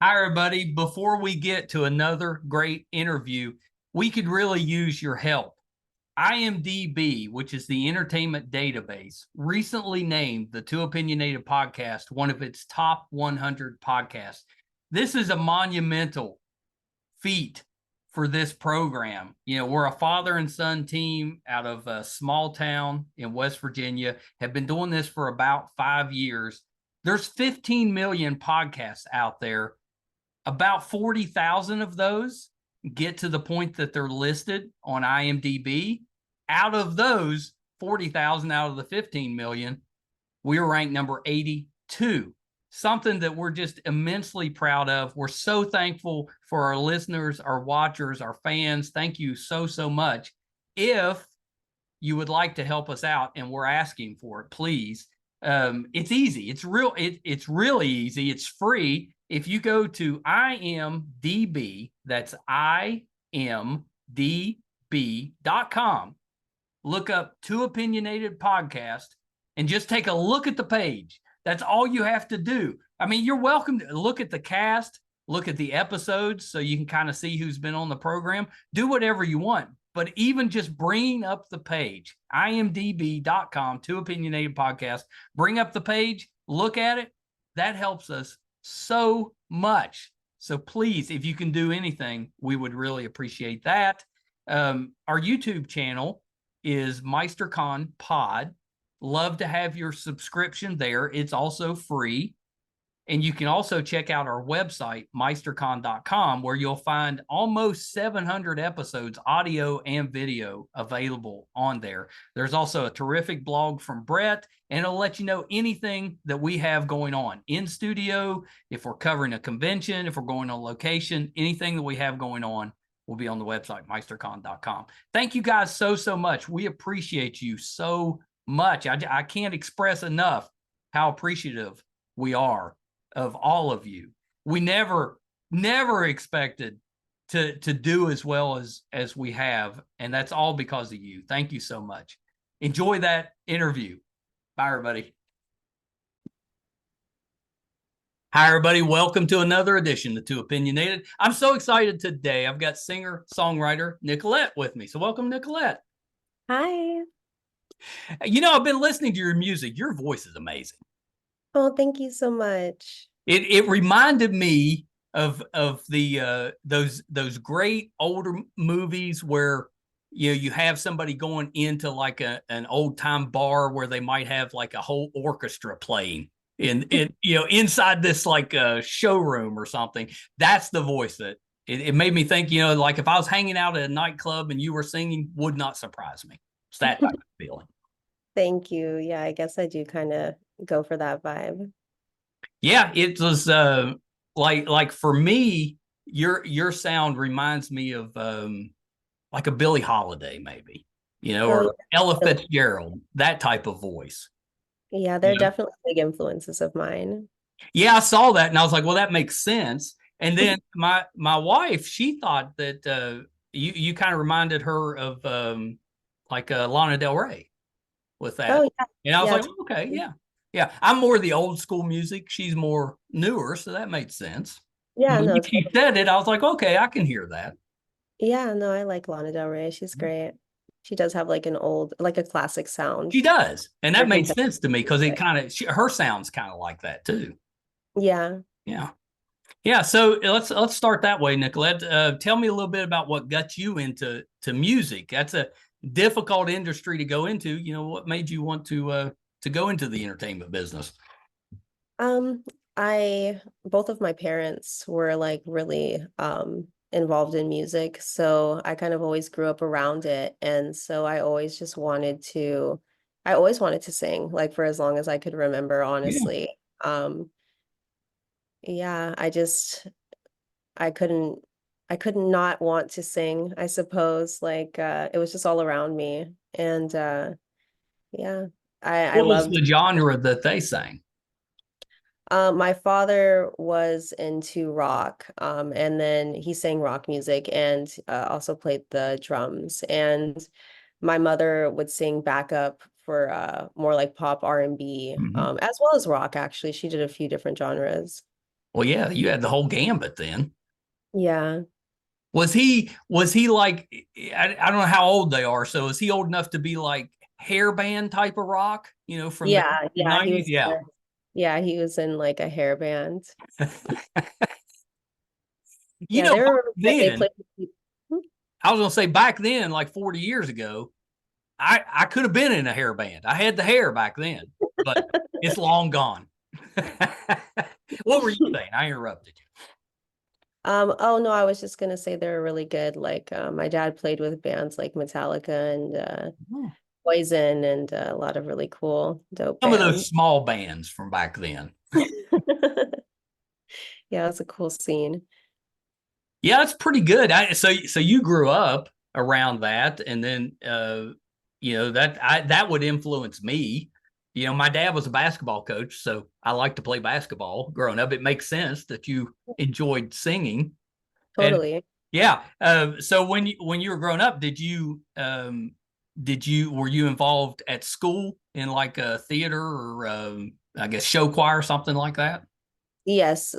Hi, everybody. Before we get to another great interview, we could really use your help. IMDb, which is the entertainment database, recently named the Too Opinionated podcast one of its top 100 podcasts. This is a monumental feat for this program. We're a father and son team out of a small town in West Virginia, have been doing this for about 5 years. There's 15 million podcasts out there. About 40,000 of those get to the point that they're listed on IMDb. Out of those 40,000 out of the 15 million, we were ranked number 82. Something that we're just immensely proud of. We're so thankful for our listeners, our watchers, our fans. Thank you so, so much. If you would like to help us out, and we're asking for it, please. It's easy. It's really easy. It's free. If you go to IMDb, that's imdb.com, look up Too Opinionated Podcast, and just take a look at the page. That's all you have to do. I mean, you're welcome to look at the cast, look at the episodes so you can kind of see who's been on the program. Do whatever you want. But even just bringing up the page, imdb.com, Too Opinionated Podcast, bring up the page, look at it. That helps us so much. So please, if you can do anything, we would really appreciate that. Our YouTube channel is MeisterCon Pod. Love to have your subscription there. It's also free. And you can also check out our website, meistercon.com, where you'll find almost 700 episodes, audio and video, available on there. There's also a terrific blog from Brett, and it'll let you know anything that we have going on in studio, if we're covering a convention, if we're going on location, anything that we have going on will be on the website, meistercon.com. Thank you guys so, so much. We appreciate you so much. I can't express enough how appreciative we are of all of you. We never expected to do as well as we have, and that's all because of you. Thank you so much. Enjoy that interview. Bye, everybody. Hi, everybody. Welcome to another edition of Too Opinionated. I'm so excited today. I've got singer-songwriter Nicollette with me. So welcome, Nicollette. Hi. I've been listening to your music. Your voice is amazing. Oh, thank you so much. It reminded me of the those great older movies where you have somebody going into like an old time bar where they might have like a whole orchestra playing inside this like showroom or something. That's the voice that it made me think. Like if I was hanging out at a nightclub and you were singing, would not surprise me. It's that type of feeling. Thank you. Yeah, I guess I do kind of go for that vibe. Yeah, it was like for me, your sound reminds me of like a Billie Holiday, maybe, Oh, or Ella yeah. Fitzgerald, that type of voice. Yeah, You they're know? definitely big influences of mine. Yeah, I saw that and I was like, well, that makes sense. And then my wife, she thought that you kind of reminded her of like Lana Del Rey with that. Oh, yeah. And I was Yeah. like, okay, yeah. Yeah, I'm more the old school music. She's more newer, so that made sense. Yeah, But when no, she said it, I was like, okay, I can hear that. yeah, no, I like Lana Del Rey. She's great. She does have like like a classic sound. She does. And that Very made contemporary sense to me because it music. kind of, her sounds kind of like that too. Yeah. Yeah. Yeah. So let's start that way, Nicollette. Tell me a little bit about what got you into music. That's a difficult industry to go into. What made you want to go into the entertainment business? Um, both of my parents were like really involved in music, so I kind of always grew up around it, and so I always wanted to sing like for as long as I could remember, Yeah. honestly. Yeah, I couldn't I could not want to sing, I suppose. Like it was just all around me, and yeah, I What was loved. the genre that they sang? My father was into rock, and then he sang rock music and also played the drums. And my mother would sing backup for more like pop R&B, Mhm. as well as rock, actually. She did a few different genres. Well, yeah, you had the whole gambit then. Yeah. Was he like, I don't know how old they are. So is he old enough to be like hair band type of rock, from the Yeah, yeah, 90s? Yeah. yeah, he was in like a hair band. Yeah, Back they were really good. They then, played. I was gonna say back then, like 40 years ago, I could have been in a hair band. I had the hair back then, but it's long gone. What were you saying? I interrupted you. Oh no, I was just gonna say they were really good. Like, my dad played with bands like Metallica and Hmm. Poison and a lot of really cool, dope Some of those bands. small bands from back then. Yeah, it's a cool scene. Yeah, it's pretty good. So you grew up around that, and then that would influence me. My dad was a basketball coach, so I like to play basketball growing up. It makes sense that you enjoyed singing. And Totally. yeah, so when you were growing up, were you involved at school in like a theater or I guess show choir or something like that? Yes,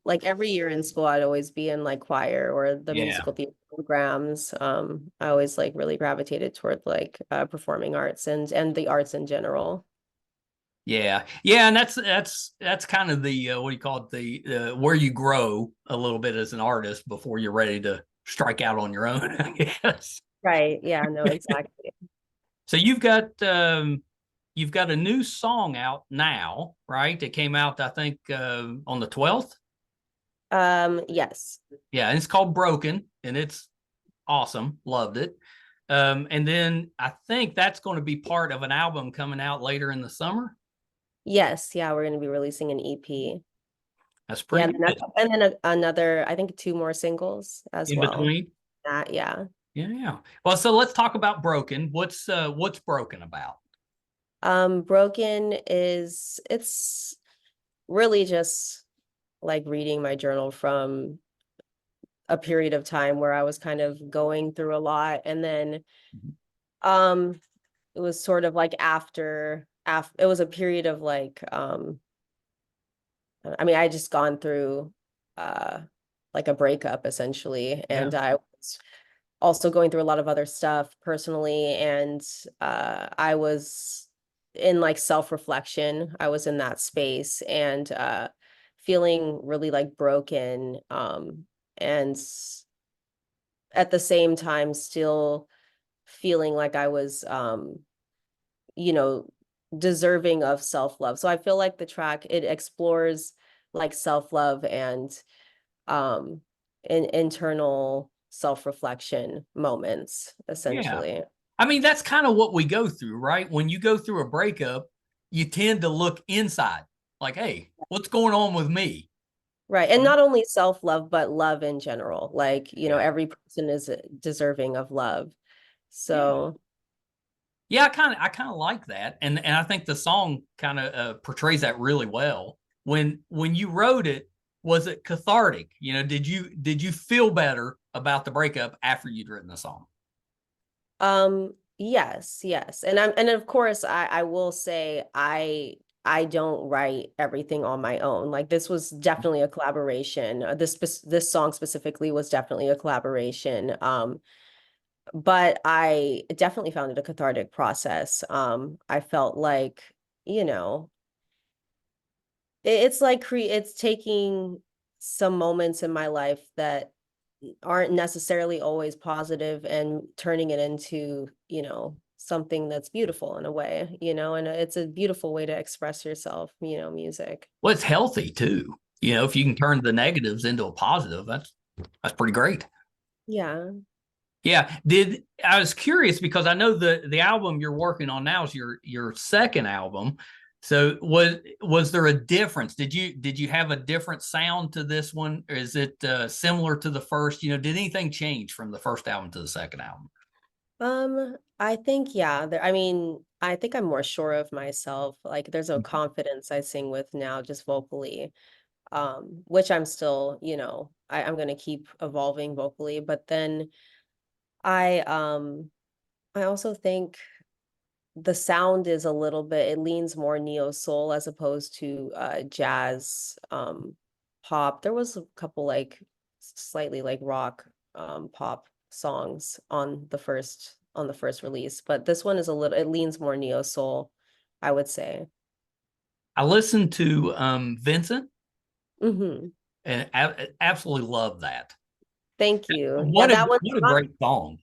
like every year in school, I'd always be in like choir or the Yeah. musical theater programs. I always like really gravitated toward like performing arts and the arts in general. Yeah, yeah, and that's kind of the what do you call it, the where you grow a little bit as an artist before you're ready to strike out on your own, I guess. Right. Yeah, no, exactly. So you've got a new song out now, right? It came out, I think, on the 12th. Yes. Yeah, and it's called Broken, and it's awesome. Loved it. And then I think that's going to be part of an album coming out later in the summer. Yes, yeah, we're going to be releasing an EP. That's Yeah, pretty good. and then another, I think two more singles as In well. between. That, yeah. Yeah, yeah. Well, so let's talk about Broken. What's Broken about? Broken is it's really just like reading my journal from a period of time where I was kind of going through a lot, and then um it was sort of like after it was a period of I mean, I just gone through uh like a breakup essentially, Yeah. and I was also going through a lot of other stuff personally, and I was in like self-reflection. I was in that space and feeling really like broken, and at the same time still feeling like I was you know deserving of self-love. So I feel like the track, it explores like self-love and internal self-reflection moments Yeah. essentially. I mean, that's kind of what we go through, right? When you go through a breakup, you tend to look inside, like, hey, what's going on with me? Right. And not only self-love, but love in general. Like, Yeah. every person is deserving of love. Yeah. So, Yeah, I kind of like that. And I think the song kind of portrays that really well. When you wrote it, was it cathartic? Did you feel better about the breakup after you'd written the song? yes, yes. And of course, I will say I don't write everything on my own. Like this was definitely a collaboration. This song specifically was definitely a collaboration. But I definitely found it a cathartic process. I felt like, you know, it's like it's taking some moments in my life that aren't necessarily always positive and turning it into, something that's beautiful in a way, and it's a beautiful way to express yourself, music. Well, it's healthy too. If you can turn the negatives into a positive, that's pretty great. Yeah. Yeah. I was curious because I know the album you're working on now is your second album. So was there a difference? Did you have a different sound to this one? Or is it similar to the first? Did anything change from the first album to the second album? I think, yeah, I mean, I think I'm more sure of myself. Like there's a confidence I sing with now just vocally, which I'm still, I'm gonna keep evolving vocally, but then I um I also think the sound is a little bit, it leans more neo soul as opposed to jazz. pop. There was a couple like slightly like rock pop songs on the first release, but this one is a little, it leans more neo soul, I would say. I listened to Vincent Hmm. and absolutely love that. Thank you. Yeah, that one's What a not, great song.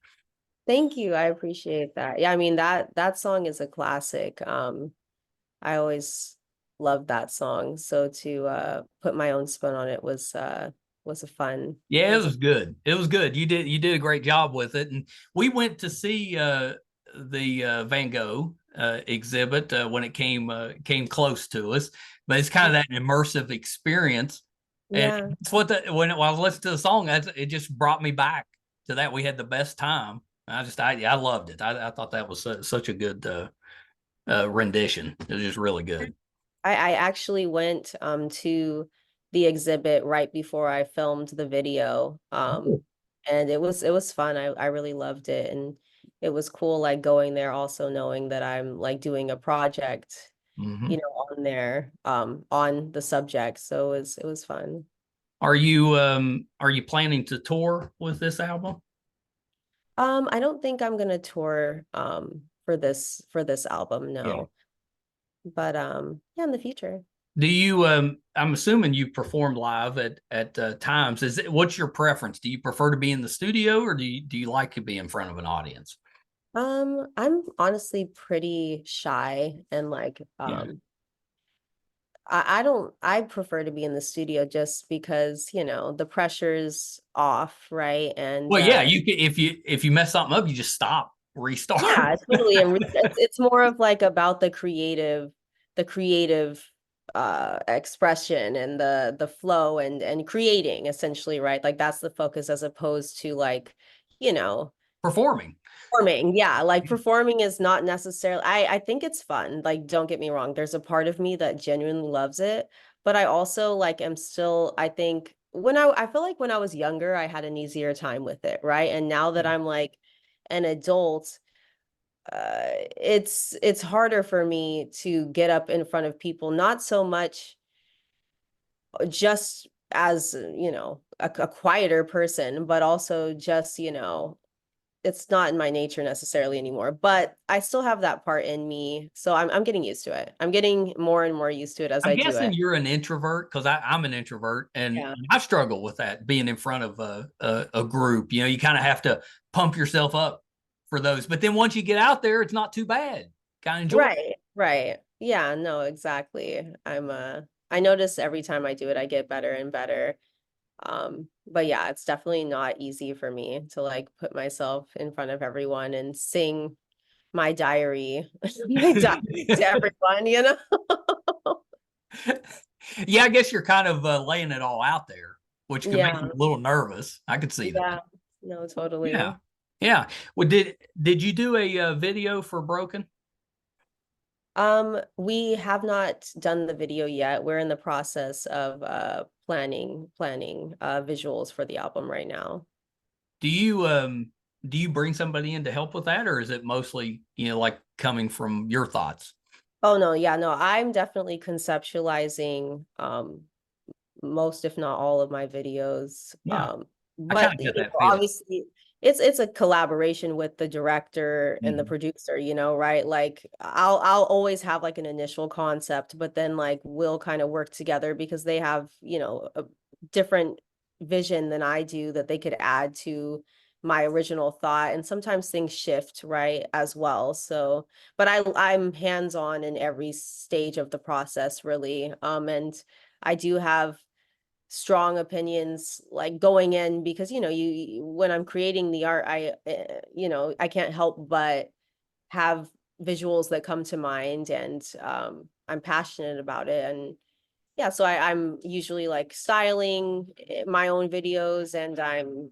thank you. I appreciate that. Yeah, I mean that song is a classic. I always loved that song. So to put my own spin on it was a fun Yeah, it was a was good. It was good. You did a great job with it. And we went to see the Van Gogh exhibit when it came close to us. But it's kind of that immersive experience. And yeah. that's what when I was listening to the song, it just brought me back to that. We had the best time. I loved it. I thought that was such a good rendition. It was just really good. I actually went to the exhibit right before I filmed the video. And it was fun. I really loved it. And it was cool like going there also knowing that I'm like doing a project, Hmm. on there, on the subject. So it was fun. Are you planning to tour with this album? I don't think I'm gonna tour for this album, Yeah. no. But yeah, in the future. Do you I'm assuming you performed live at times. What's your preference? Do you prefer to be in the studio or do you like to be in front of an audience? I'm honestly pretty shy and like Yeah. I don't I prefer to be in the studio just because, the pressure's off, right? And Well, yeah, you can if you mess something up, you just stop, restart. yeah, totally. And it's more of like about the creative expression and the flow and creating essentially, right? Like that's the focus as opposed to like, you know, Performing. performing. Yeah, like performing is not necessarily I think it's fun. Like don't get me wrong, there's a part of me that genuinely loves it, but I also like am still I think I feel like when I was younger, I had an easier time with it, right? And now that I'm like an adult, it's harder for me to get up in front of people, not so much just as, a quieter person, but also just, it's not in my nature necessarily anymore, but I still have that part in me. So I'm getting used to it. I'm getting more and more used to it as I'm I do guessing it. you're an introvert because I'm an introvert and Yeah. I struggle with that being in front of a group. You know, you kind of have to pump yourself up for those. But then once you get out there, it's not too bad. Kind of enjoy it. Right. Right. Yeah, no, exactly. I notice every time I do it, I get better and better. But yeah, it's definitely not easy for me to like put myself in front of everyone and sing my diary, my diary to everyone, you know? Yeah, I guess you're kind of laying it all out there, which could make Yeah. you a little nervous. I could see that. Yeah. No, Yeah. totally. Yeah. Well, did you do a video for Broken? We have not done the video yet. We're in the process of planning visuals for the album right now. Do you do you bring somebody in to help with that, or is it mostly, you know, like coming from your thoughts? Oh no, yeah, no, I'm definitely conceptualizing most if not all of my videos. Yeah, I kind But of get that feeling. obviously it's a collaboration with the director and the Mhm. producer, right? Like I'll always have like an initial concept, but then like we'll kind of work together because they have, a different vision than I do that they could add to my original thought. And sometimes things shift, right, as well. So, but I'm hands-on in every stage of the process, really. And I do have strong opinions like going in because when I'm creating the art I can't help but have visuals that come to mind and I'm passionate about it and yeah so I'm usually like styling my own videos and I'm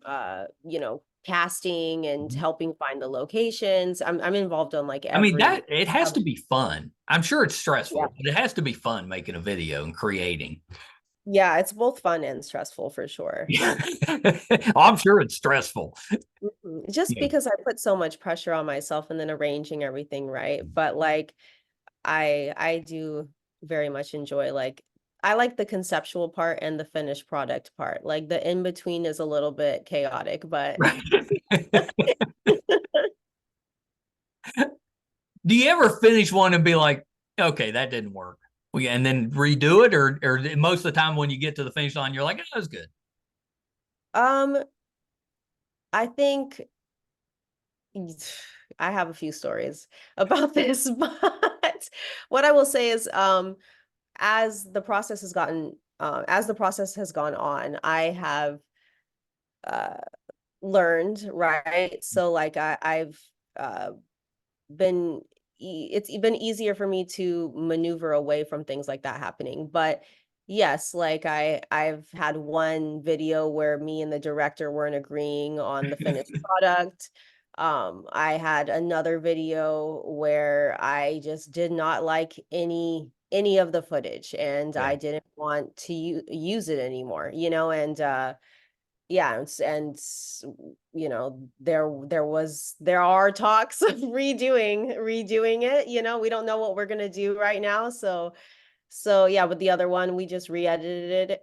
casting and Mhm. helping find the locations. I'm involved on like I mean, every that it has to be fun. I'm sure it's yeah. stressful, but it has to be fun making a video and creating. Yeah, it's both fun and stressful for sure. Yeah. I'm sure it's stressful. Just Yeah. because I put so much pressure on myself and then arranging everything right. But like I do very much enjoy like I like the conceptual part and the finished product part. Like the in between is a little bit chaotic, but Right. Do you ever finish one and be like, okay, that didn't work? And then redo it, or most of the time when you get to the finish line, you're like, oh, that was good. um I think I have a few stories about this, but what I will say is as the process has gotten as the process has gone on, I have uh learned, right? So like I've uh been it's been easier for me to maneuver away from things like that happening. But yes, like I've had one video where me and the director weren't agreeing on the finished product. I had another video where I just did not like any of the footage, and Yeah. I didn't want to use it anymore, you know, and yeah, you know, there are talks of redoing it, you know, we don't know what we're gonna do right now, so yeah, with the other one, we just re-edited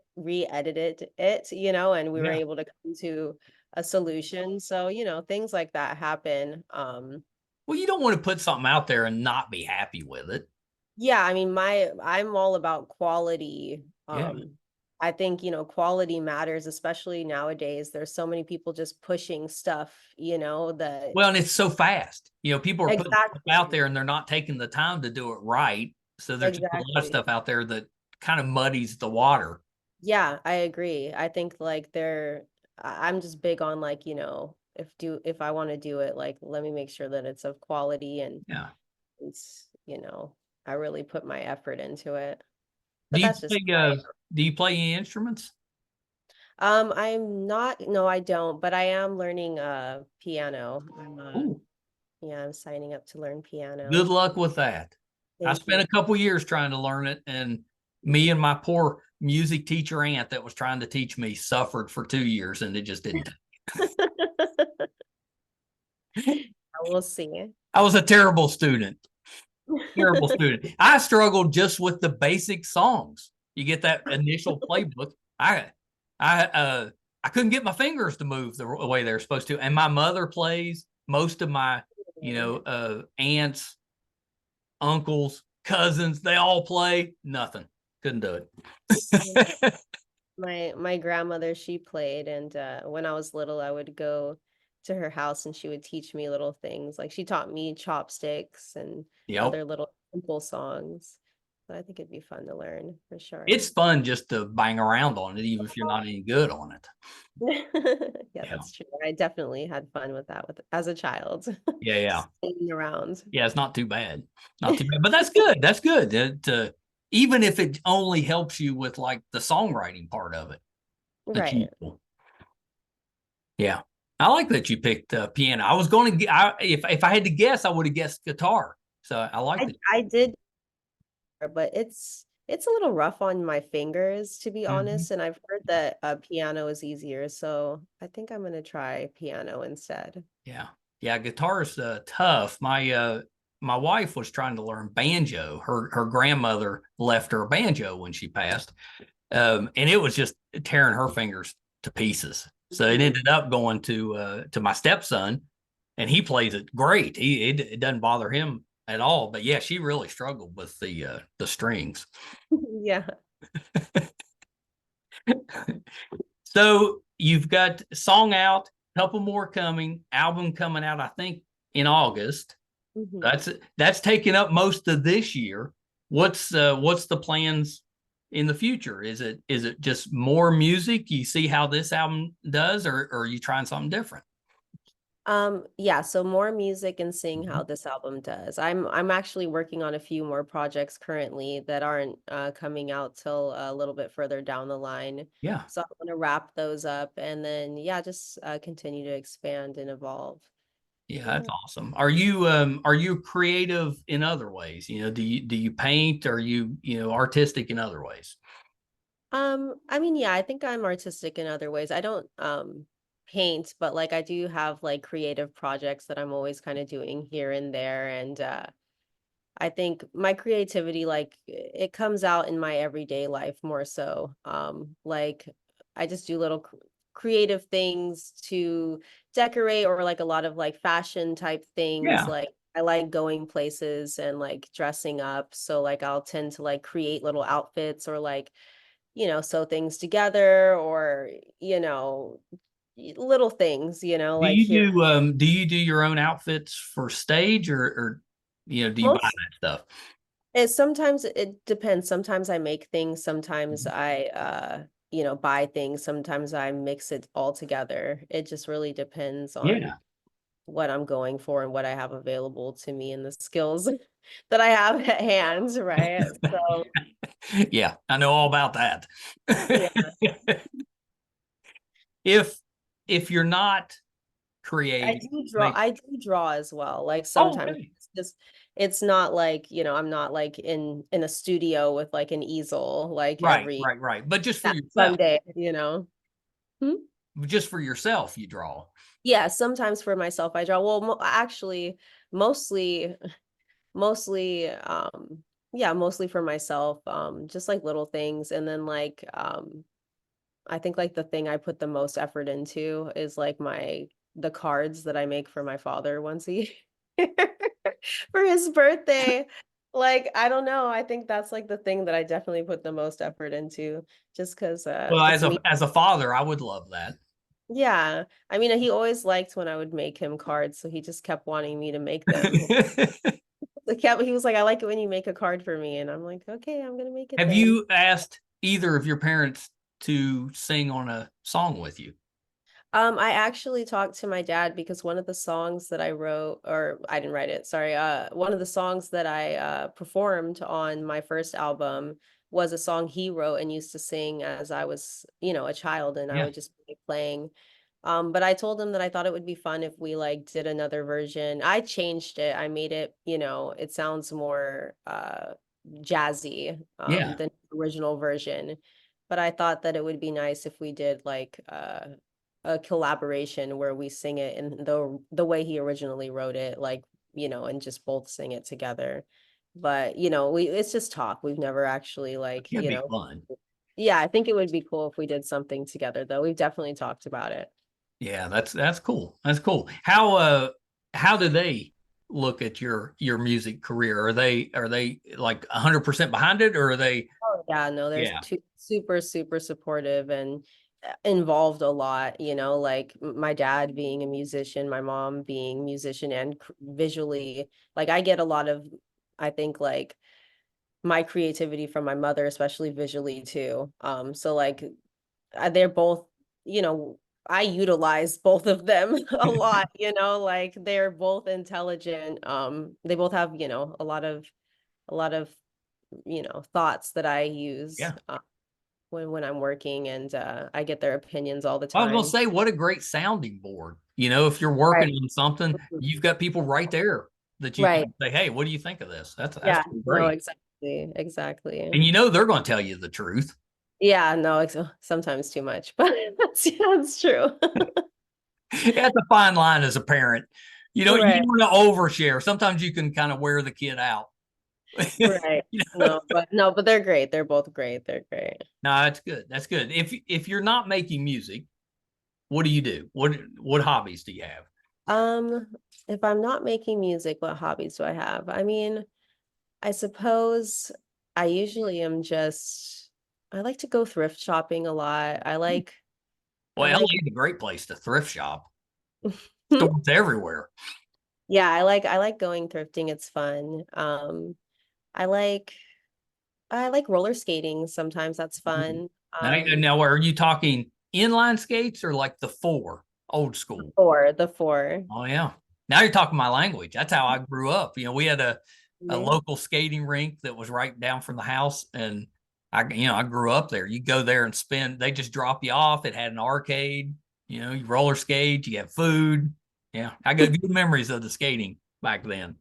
it, you know, and we were Yeah. able to come to a solution. So, you know, things like that happen. Well, you don't want to put something out there and not be happy with it. Yeah, I mean, I'm all about quality. Yeah. I think, you know, quality matters, especially nowadays. There's so many people just pushing stuff, you know, that Well, and it's so fast. People are putting stuff out exactly, there and they're not taking the time to do it right. So there's just a lot of exactly. stuff out there that kind of muddies the water. Yeah, I agree. I think like I'm just big on like, you know, if I want to do it, like let me make sure that it's of quality and Yeah. it's, you know, I really put my effort into it. Do But you that's just play uh do you play any instruments? I'm not, no, I don't, but I am learning piano. Ooh, Yeah, I'm signing up to learn good piano. luck with that. I Thank spent you. a couple years trying to learn it, and me and my poor music teacher aunt that was trying to teach me suffered for 2 years, and it just didn't. We'll see. I was a terrible student. Terrible student. I struggled just with the basic songs. You get that initial playbook. I I couldn't get my fingers to move the way they're supposed to. And my mother plays. Most of my, aunts, uncles, cousins, they all play. Nothing. Couldn't do it. My grandmother, she played, and when I was little, I would go to her house and she would teach me little things. Like she taught me chopsticks and Yep. other little simple songs. So I think it'd be fun to learn for sure. It's fun just to bang around on it, even if you're not any good on it. Yeah, Yeah. that's true. I definitely had fun with that with as a child. Yeah. Yeah. Sitting around. Yeah, it's not too bad. Not too bad. But that's good. That's good. Even if it only helps you with like the songwriting part of it. That you Right. Yeah. I like that you picked piano. I was going to if I had to guess, I would have guessed guitar. So I like that. I did, but it's a little rough on my fingers, to be Mhm. honest, and I've heard that piano is easier, so I think I'm gonna try piano instead. Yeah. Yeah, guitar's tough. My wife was trying to learn banjo. Her grandmother left her a banjo when she passed. And it was just tearing her fingers to pieces. So it Mhm. ended up going to my stepson, and he plays it great. It doesn't bother him at all. But yeah, she really struggled with the strings. Yeah. So you've got song out, couple more coming, album coming out, I think in August. Mhm. That's taking up most of this year. What's the plans in the future? Is it just more music? You see how this album does, or are you trying something different? Yeah, so more music and seeing Mhm. how this album does. I'm actually working on a few more projects currently that aren't coming out till a little bit further down the line. Yeah, So I want to wrap those up and then yeah, just continue to expand and evolve. yeah, that's Yeah. awesome. Are you creative in other ways? Do you paint? Are you artistic in other ways? I mean, yeah, I think I'm artistic in other ways. I don't paint, but like I do have like creative projects that I'm always kind of doing here and there and I think my creativity, like it comes out in my everyday life more so. Like I just do little creative things to decorate, or like a lot of like fashion type things. Yeah. Like I like going places and like dressing up. So like I'll tend to like create little outfits, or like, sew things together, or, little things, like here. Do you do your own outfits for stage, or do you buy Most that stuff? sometimes it depends. Sometimes I make things, sometimes I buy things, sometimes I mix it all together. It just really depends on Yeah. what I'm going for and what I have available to me and the skills that I have at hand, right? So Yeah, I know all about that. yeah, if if you're not creating, make I do draw as well. Like oh, sometimes okay. it's not like, I'm not like in a studio with like an easel like every Right. But just for that yourself, Sunday. Hmm? just for yourself, you draw. Yeah, sometimes for myself I draw. Well, actually, mostly, mostly, yeah, mostly for myself. Just like little things, and then like, I think like the thing I put the most effort into is like the cards that I make for my father once a year for his birthday. Like, I don't know. I think that's like the thing that I definitely put the most effort into, just because Well, it's me. as a father, I would love that. Yeah. I mean, he always liked when I would make him cards, so he just kept wanting me to make them. He was like, I like it when you make a card for me. And I'm like, okay, I'm gonna make it Have then. you asked either of your parents to sing on a song with you? I actually talked to my dad because one of the songs that I wrote, or I didn't write it, sorry, one of the songs that I performed on my first album was a song he wrote and used to sing as I was, a child, and I Yeah. would just be playing. But I told him that I thought it would be fun if we like did another version. I changed it. I made it, it sounds more jazzy Yeah. than the original version. But I thought that it would be nice if we did like a collaboration where we sing it in the way he originally wrote it, like, and just both sing it together. But, we it's just talk. We've never actually like, It'd be fun. yeah, I think it would be cool if we did something together though. We've definitely talked about it. Yeah, that's cool. That's cool. How do they look at your music career? Are they like 100% behind it, or are they Oh yeah, no, there's yeah. two super, super supportive and involved a lot, like my dad being a musician, my mom being musician and visually, like I get a lot of, I think like my creativity from my mother, especially visually too. So like they're both, you know, I utilize both of them a lot, like they're both intelligent. They both have, a lot of, thoughts that I use Yeah. when I'm working, and I get their opinions all the I was gonna time. say, what a great sounding board. If you're working Right. on something, Mhm. you've got people right there that you Right. can say, "Hey, what do you think of this?" That's Yeah. No, great, exactly. Exactly. and they're going to tell you the truth. Yeah, no, sometimes too much, but that's true. That's a fine line as a parent. You Right. don't want to overshare. Sometimes you can kind of wear the kid out. Right. You know? No, but they're great. They're both great. They're great. No, that's good. That's good. If you're not making music, what do you do? What hobbies do you have? Um, if I'm not making music, what hobbies do I have? I mean, I suppose I usually am just I like to go thrift shopping a lot. I Well, like LA is a great place to thrift shop. Stores everywhere. yeah, I like going thrifting. It's fun. I like I like roller skating sometimes. That's fun. Now, are you talking inline skates or like the four old school? The four. Oh yeah. Now you're talking my language. That's how I grew up. We had a Really? local skating rink that was right down from the house, and I grew up there. You go there and spend. They just drop you off. It had an arcade. You roller skate. You have food. Yeah, I got good memories of the skating back then.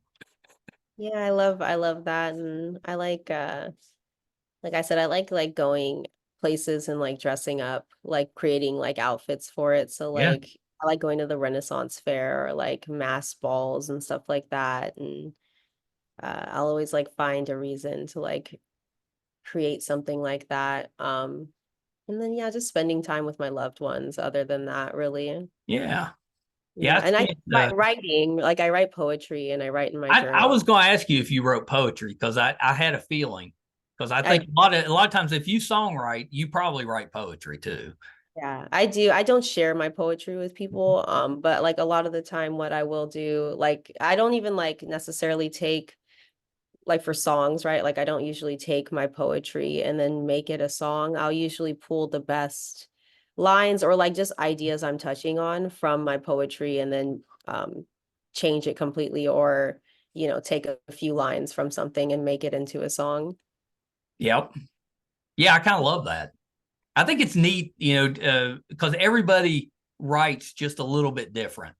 Yeah, I love that, and I like I said, I like going places and like dressing up, like creating like outfits for it. So Yeah. like I like going to the Renaissance fair or like mass balls and stuff like that. And I'll always like find a reason to like create something like that. And then yeah, just spending time with my loved ones. Other than that, really. Yeah. Yeah. Yeah. And I write writing, like I write poetry and I write in my I was journal. going to ask you if you wrote poetry because I had a feeling because I think I a lot of times if you songwrite, you probably write poetry too. Yeah, I do. I don't share my poetry with people, but like a lot of the time what I will do, like I don't even like necessarily take like for songs, right? Like I don't usually take my poetry and then make it a song. I'll usually pull the best lines or like just ideas I'm touching on from my poetry and then change it completely or, take a few lines from something and make it into a song. Yep. Yeah, I kind of love that. I think it's neat, because everybody writes just a little bit different.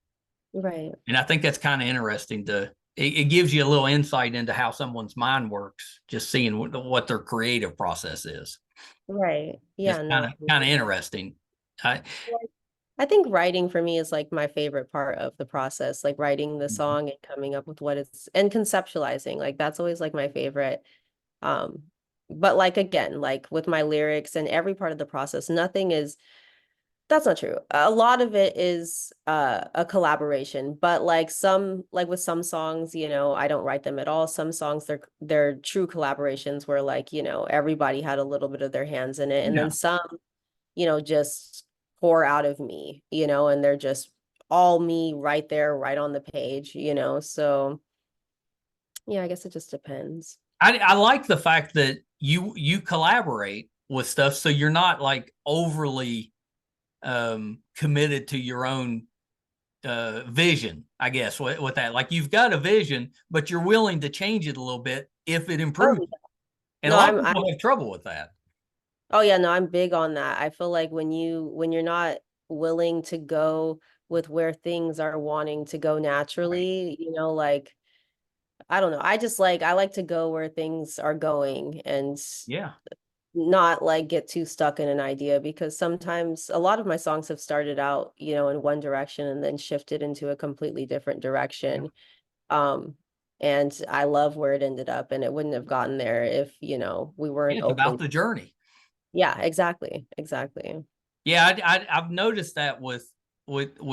Right. And I think that's kind of interesting it gives you a little insight into how someone's mind works, just seeing what their creative process is. Right. It's Yeah, kind no. of kind of interesting. I, I think writing for me is like my favorite part of the process, like writing the song and coming up with what it's and conceptualizing. Like that's always like my favorite. Um, but like again, like with my lyrics and every part of the process, nothing is that's not true. A lot of it is a collaboration, but like with some songs, I don't write them at all. Some songs they're true collaborations where like, everybody had a little bit of their hands in it. And yeah. then some just pour out of me, and they're just all me right there, right on the page. So yeah, I guess it just depends. I like the fact that you collaborate with stuff, so you're not like overly committed to your own vision, I guess, with that. Like you've got a vision, but you're willing to change it a little bit if it Oh improves. yeah. And a No, lot of people have trouble with that. oh yeah, no, I'm big on that. I feel like when you're not willing to go with where things are wanting to go Right. naturally, like I don't know. I like to go where things are going and Yeah. not like get too stuck in an idea because sometimes a lot of my songs have started out, in one direction and then shifted into a completely different Yeah. direction. Um, and I love where it ended up and it wouldn't have gotten there if, we weren't It's about open. the journey. Yeah, exactly. Exactly. Yeah, I've noticed that with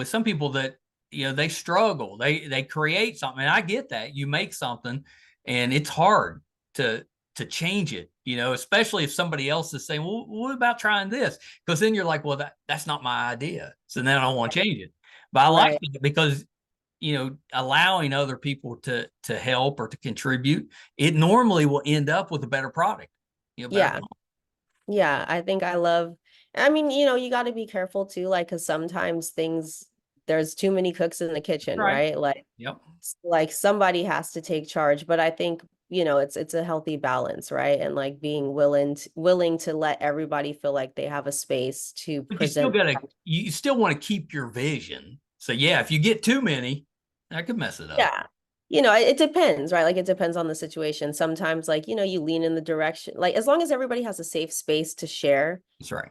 some people that they struggle. They create something, and I get that. You make something, and it's hard to change it. Especially if somebody else is saying, "Well, what about trying this?" Because then you're like, "Well, that's not my idea." So then I don't want to change it. But I like Right. it because allowing other people to help or to contribute, it normally will end up with a better product. Better. Yeah. Yeah. I mean, you got to be careful too, like, because sometimes there's too many cooks in the kitchen, Right. right? Yep. Like somebody has to take charge, but I think, it's a healthy balance, right? And like being willing to let everybody feel like they have a space to But you still present. gotta you still want to keep your vision. So yeah, if you get too many, that could mess it up. Yeah. It depends, right? Like it depends on the situation. Sometimes like, you lean in the direction, like as long as everybody has a safe space to share, That's right.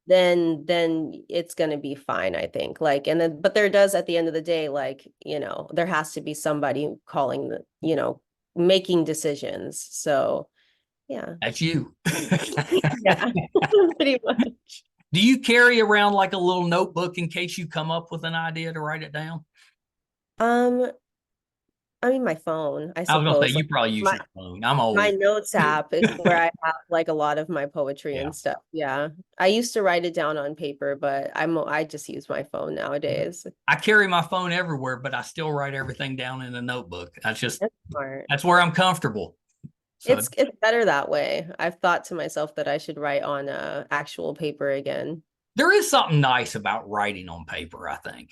then it's going to be fine, I think. Like, and then, but there does at the end of the day, like, there has to be somebody calling making decisions. So, yeah. That's you. Yeah. Pretty much. Do you carry around like a little notebook in case you come up with an idea to write it down? Um, I mean, my phone, I I was gonna say suppose. Like you probably use my your phone. I'm my old. notes app is where I have like a lot of my poetry Yeah. and stuff. Yeah. I used to write it down on paper, but I just use my phone nowadays. I carry my phone everywhere, but I still write everything down in a notebook. That's smart. That's where I'm comfortable. So It's better that way. I've thought to myself that I should write on actual paper again. there is something nice about writing on paper, I think.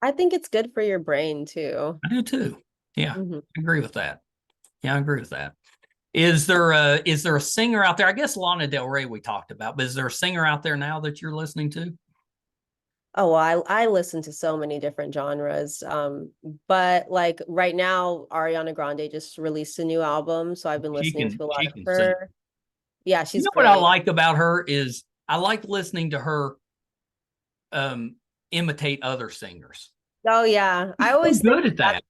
I think it's good for your brain too. I do too. Yeah, Hmm. I agree with that. Yeah, I agree with that. Is there a singer out there? I guess Lana Del Rey we talked about, but is there a singer out there now that you're listening to? Oh, well, I listen to so many different genres. But like right now, Ariana Grande just released a new album, so I've been listening to a lot She of can sing. her. Yeah, You she's know what I great. like about her is I like listening to her imitate other singers. Oh yeah, I She's so always think good at that's that.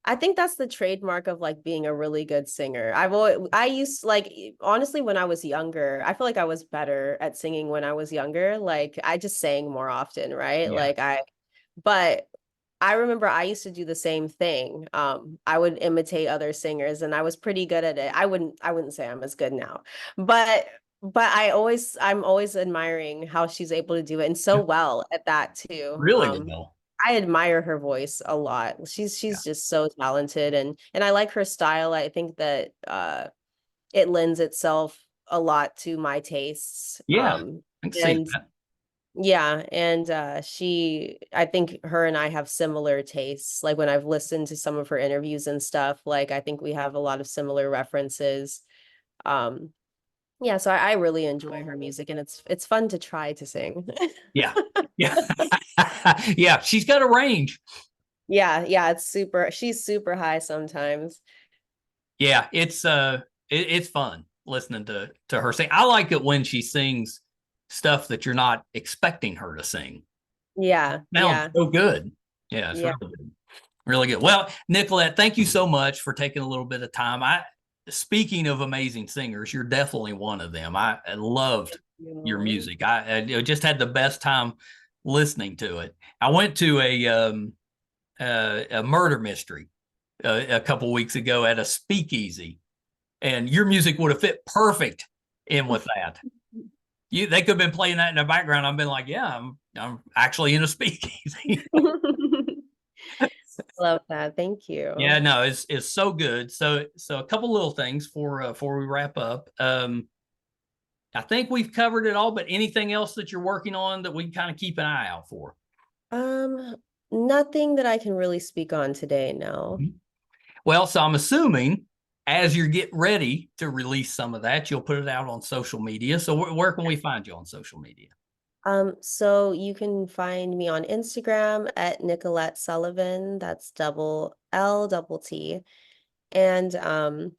I think that's the trademark of like being a really good singer. I used like honestly when I was younger, I feel like I was better at singing when I was younger. Like I just sang more often, right? Yeah. But I remember I used to do the same thing. I would imitate other singers and I was pretty good at it. I wouldn't say I'm as good now, but I'm always admiring how she's able to do it and so well at that too. Really well. I admire her voice a lot. Yeah. She's just so talented and I like her style. I think that it lends itself a lot to my tastes. Yeah. I can see And that. yeah, and I think her and I have similar tastes. Like when I've listened to some of her interviews and stuff, like I think we have a lot of similar references. Um yeah, so I really enjoy her music and it's fun to try to sing. Yeah. Yeah. Yeah. She's got a range. Yeah, she's super high sometimes. Yeah. It's fun listening to her sing. I like it when she sings stuff that you're not expecting her to sing. Yeah, Sounds yeah, so good. Yeah, it's yeah. really good. Really good. Well, Nicollette, thank you so much for taking a little bit of time. Speaking of amazing singers, you're definitely one of them. I loved your You music. I just had the best time listening to it. I went to a murder mystery a couple weeks ago at a speakeasy, and your music would have fit perfect in with that. They could have been playing that in the background. I've been like, yeah, I'm actually in a speakeasy. Love that. Thank Yeah, you. no, it's so good. So a couple little things before we wrap up. I think we've covered it all, but anything else that you're working on that we kind of keep an eye out for? Um, Nothing that I can really speak on today, no. Mhm. Well, so I'm assuming as you're getting ready to release some of that, you'll put it out on social media. So where can we find you on social media? So you can find me on Instagram at Nicollette Sullivan. That's double L double T. And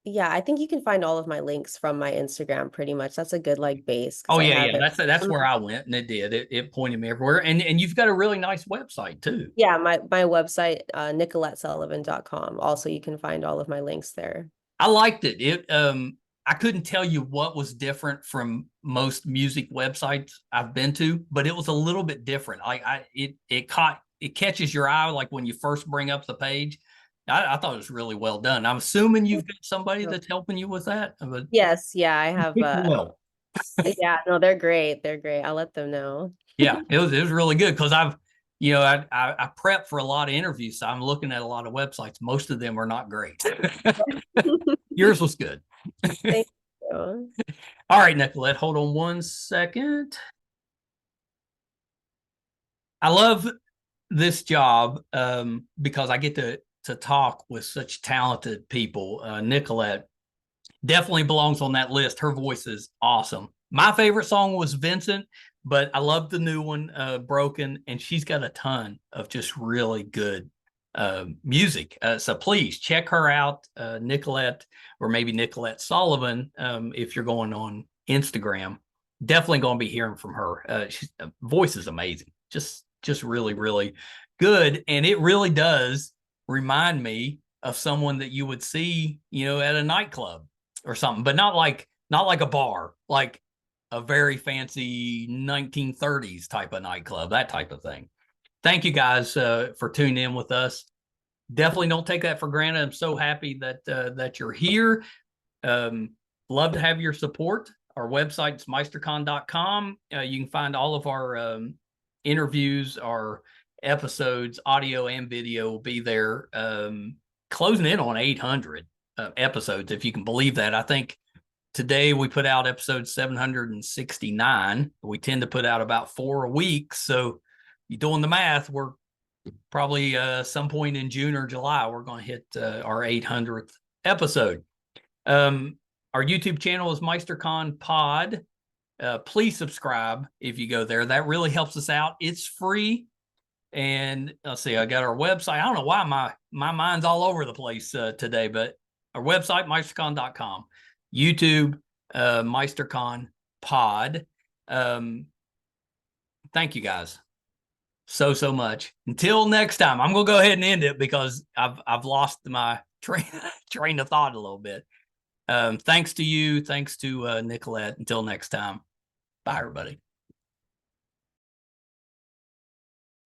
yeah, I think you can find all of my links from my Instagram pretty much. That's a good like base because Oh I yeah, have yeah. it. That's where I went, and it did. It pointed me everywhere, and you've got a really nice website too. Yeah, my website, nicolettesullivan.com. Also, you can find all of my links there. I liked it. I couldn't tell you what was different from most music websites I've been to, but it was a little bit different. It catches your eye like when you first bring up the page. I thought it was really well done. I'm assuming you've got somebody that's helping you with that, but Yes, yeah, I have well, yeah, no, they're great. They're great. I'll let them know. yeah, it was really good because I prep for a lot of interviews, so I'm looking at a lot of websites. Most of them are not great. Yours was good. Thank you. All right, Nicolette, hold on one second. I love this job because I get to talk with such talented people. Nicolette definitely belongs on that list. Her voice is awesome. My favorite song was Vincent, but I love the new one, Broken, and she's got a ton of just really good music. So please check her out, Nicolette, or maybe Nicolette Sullivan, if you're going on Instagram. Definitely going to be hearing from her. She's voice is amazing. Just really, really good. And it really does remind me of someone that you would see, at a nightclub or something, but not like a bar, like a very fancy 1930s type of nightclub, that type of thing. Thank you guys for tuning in with us. Definitely don't take that for granted. I'm so happy that you're here. Love to have your support. Our website is meistercon.com. You can find all of our interviews, our episodes, audio and video will be there. Closing in on 800 episodes, if you can believe that. I think today we put out episode 769. We tend to put out about 4 a week. So you're doing the math, we're probably some point in June or July, we're going to hit our 800th episode. Our YouTube channel is MeisterCon Pod. Please subscribe if you go there. That really helps us out. It's free. And let's see, I got our website. I don't know why my mind's all over the place today, but our website, meistercon.com, YouTube, MeisterCon Pod. Thank you guys. so much. Until next time, I'm gonna go ahead and end it because I've lost my train of thought a little bit. Thanks to you, thanks to Nicollette. Until next time, bye everybody.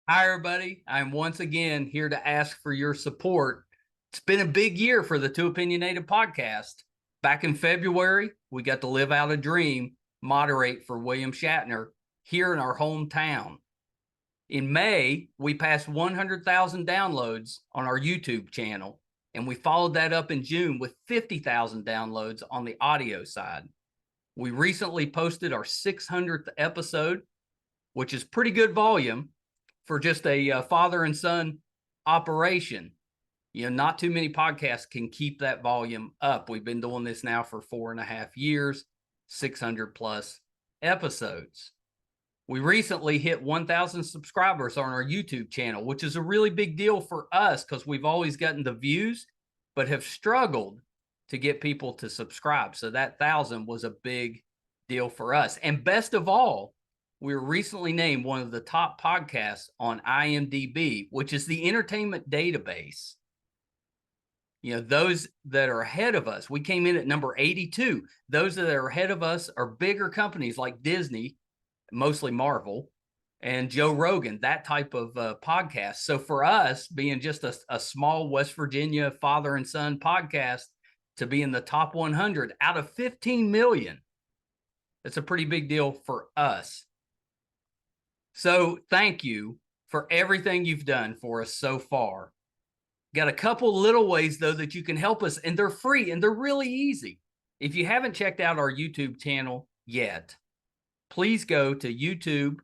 Hi everybody. I'm once again here to ask for your support. It's been a big year for the Too Opinionated podcast. Back in February, we got to live out a dream, moderate for William Shatner here in our hometown. In May, we passed 100,000 downloads on our YouTube channel, and we followed that up in June with 50,000 downloads on the audio side. We recently posted our 600th episode, which is pretty good volume for just a father and son operation. Not too many podcasts can keep that volume up. We've been doing this now for 4.5 years, 600 plus episodes. We recently hit 1,000 subscribers on our YouTube channel, which is a really big deal for us because we've always gotten the views, but have struggled to get people to subscribe. So that 1,000 was a big deal for us. And best of all, we were recently named one of the top podcasts on IMDb, which is the entertainment database. Those that are ahead of us, we came in at number 82. Those that are ahead of us are bigger companies like Disney, mostly Marvel, and Joe Rogan, that type of podcast. So for us, being just a small West Virginia father and son podcast, to be in the top 100 out of 15 million, it's a pretty big deal for us. So thank you for everything you've done for us so far. Got a couple little ways, though, that you can help us, and they're free, and they're really easy. If you haven't checked out our YouTube channel yet, please go to YouTube.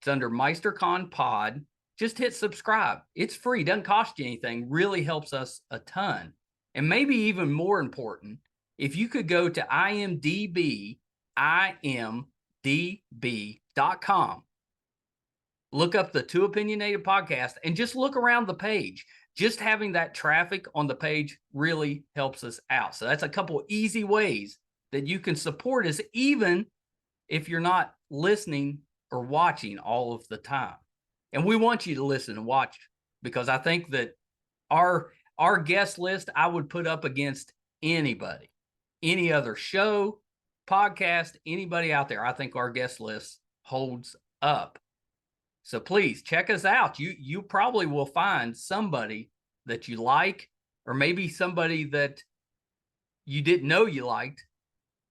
It's under MeisterCon Pod. Just hit subscribe. It's free. Doesn't cost you anything. Really helps us a ton. And maybe even more important, if you could go to IMDb, imdb.com, look up the Too Opinionated podcast, and just look around the page. Just having that traffic on the page really helps us out. So that's a couple easy ways that you can support us, even if you're not listening or watching all of the time. And we want you to listen and watch, because I think that our guest list, I would put up against anybody, any other show, podcast, anybody out there. I think our guest list holds up. So please check us out. You probably will find somebody that you like, or maybe somebody that you didn't know you liked,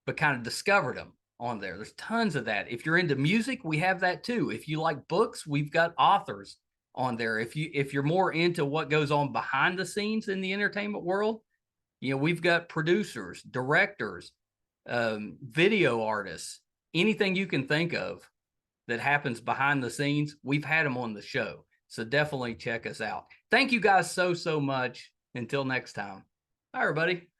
but kind of discovered them on there. There's tons of that. If you're into music, we have that too. If you like books, we've got authors on there. If you're more into what goes on behind the scenes in the entertainment world, we've got producers, directors, video artists, anything you can think of that happens behind the scenes, we've had them on the show. So definitely check us out. Thank you guys so much. Until next time. Bye, everybody.